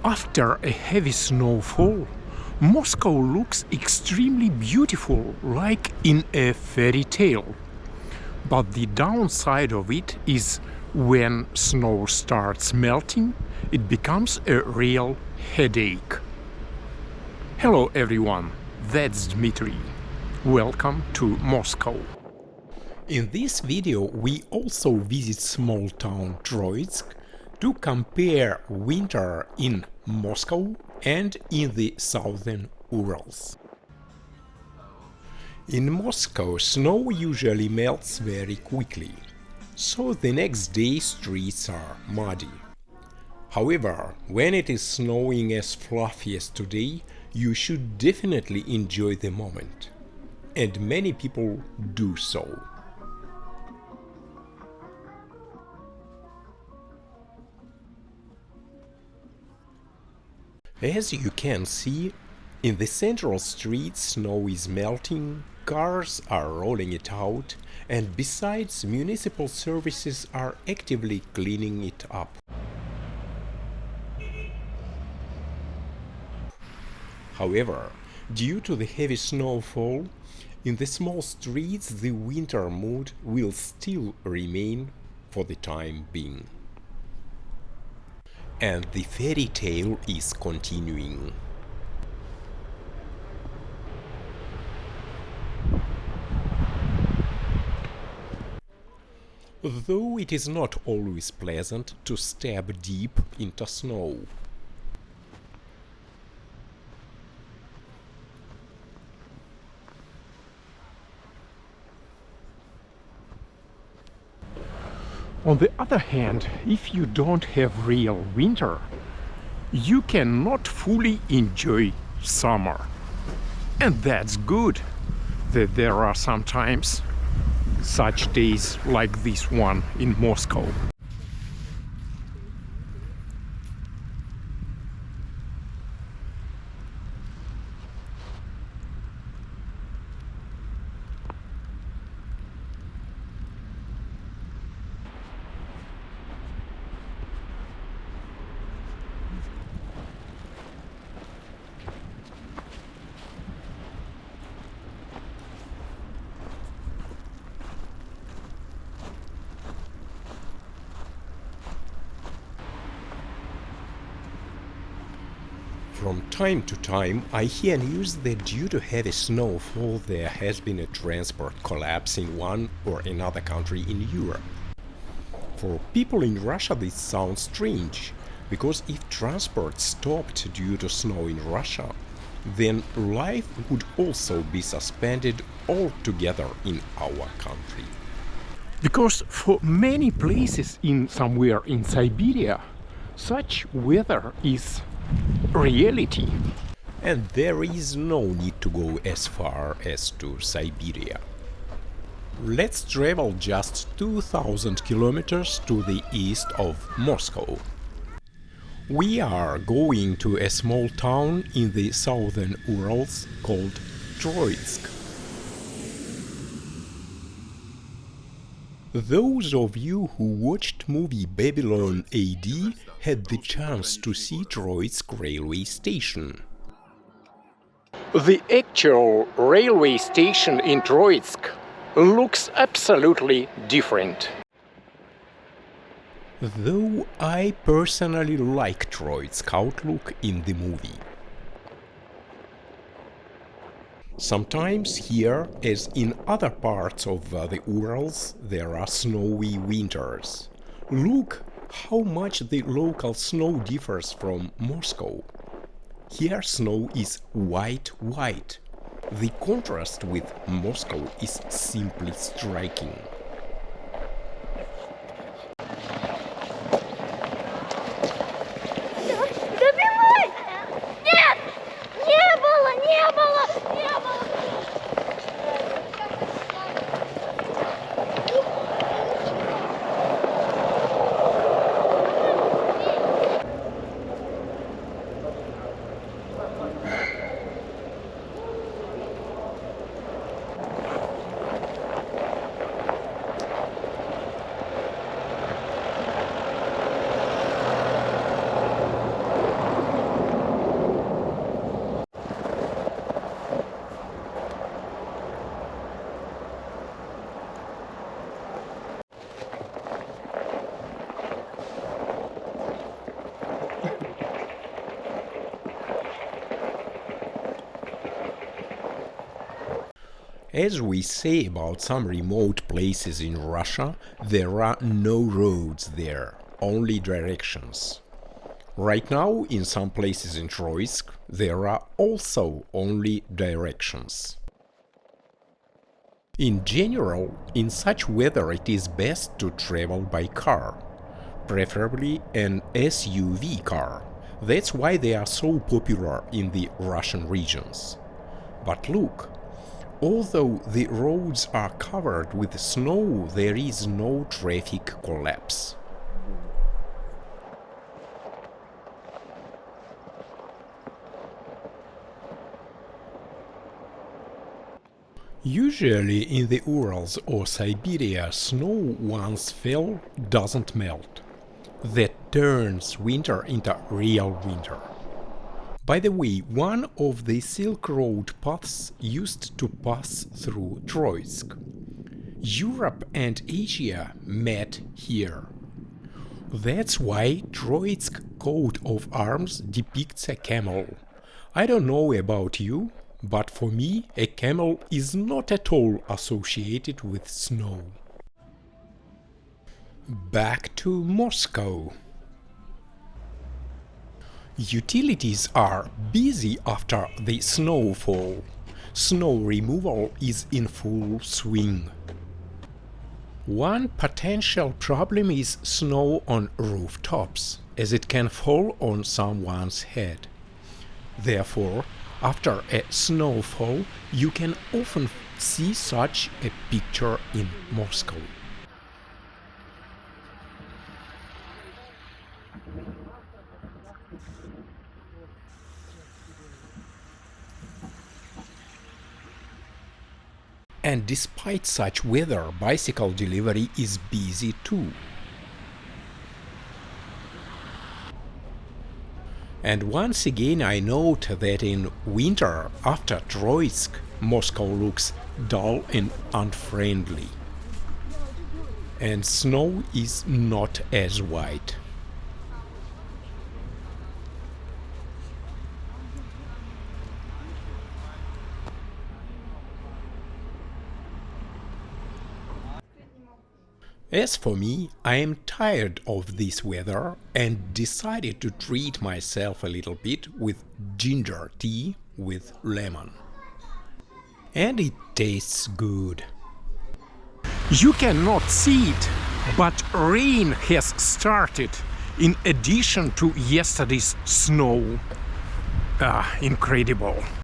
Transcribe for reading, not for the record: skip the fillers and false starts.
After a heavy snowfall, Moscow looks extremely beautiful, like in a fairy tale. But the downside of it is when snow starts melting, it becomes a real headache. Hello everyone, that's Dmitry. Welcome to Moscow. In this video we also visit small town Troitsk to compare winter in Moscow and in the southern Urals. In Moscow, snow usually melts very quickly, so the next day streets are muddy. However, when it is snowing as fluffy as today, you should definitely enjoy the moment. And many people do so. As you can see, in the central streets snow is melting, cars are rolling it out, and besides, municipal services are actively cleaning it up. However, due to the heavy snowfall, in the small streets the winter mood will still remain for the time being. And the fairy tale is continuing. Though it is not always pleasant to step deep into snow. On the other hand, if you don't have real winter, you cannot fully enjoy summer. And that's good that there are sometimes such days like this one in Moscow. From time to time, I hear news that due to heavy snowfall there has been a transport collapse in one or another country in Europe. For people in Russia this sounds strange, because if transport stopped due to snow in Russia, then life would also be suspended altogether in our country. Because for many places somewhere in Siberia, such weather is reality. And there is no need to go as far as to Siberia. Let's travel just 2000 kilometers to the east of Moscow. We are going to a small town in the southern Urals called Troitsk. Those of you who watched movie Babylon AD had the chance to see Troitsk railway station. The actual railway station in Troitsk looks absolutely different. Though I personally like Troitsk outlook in the movie. Sometimes here, as in other parts of the Urals, there are snowy winters. Look how much the local snow differs from Moscow. Here snow is white. The contrast with Moscow is simply striking. As we say about some remote places in Russia, there are no roads there, only directions. Right now, in some places in Troitsk, there are also only directions. In general, in such weather it is best to travel by car, preferably an SUV car. That's why they are so popular in the Russian regions. But look, although the roads are covered with snow, there is no traffic collapse. Usually in the Urals or Siberia, snow once fell doesn't melt. That turns winter into real winter. By the way, one of the Silk Road paths used to pass through Troitsk. Europe and Asia met here. That's why Troitsk coat of arms depicts a camel. I don't know about you, but for me a camel is not at all associated with snow. Back to Moscow. Utilities are busy after the snowfall. Snow removal is in full swing. One potential problem is snow on rooftops, as it can fall on someone's head. Therefore, after a snowfall, you can often see such a picture in Moscow. And despite such weather, bicycle delivery is busy too. And once again I note that in winter, after Troitsk, Moscow looks dull and unfriendly. And snow is not as white. As for me, I am tired of this weather and decided to treat myself a little bit with ginger tea with lemon. And it tastes good. You cannot see it, but rain has started in addition to yesterday's snow. Incredible.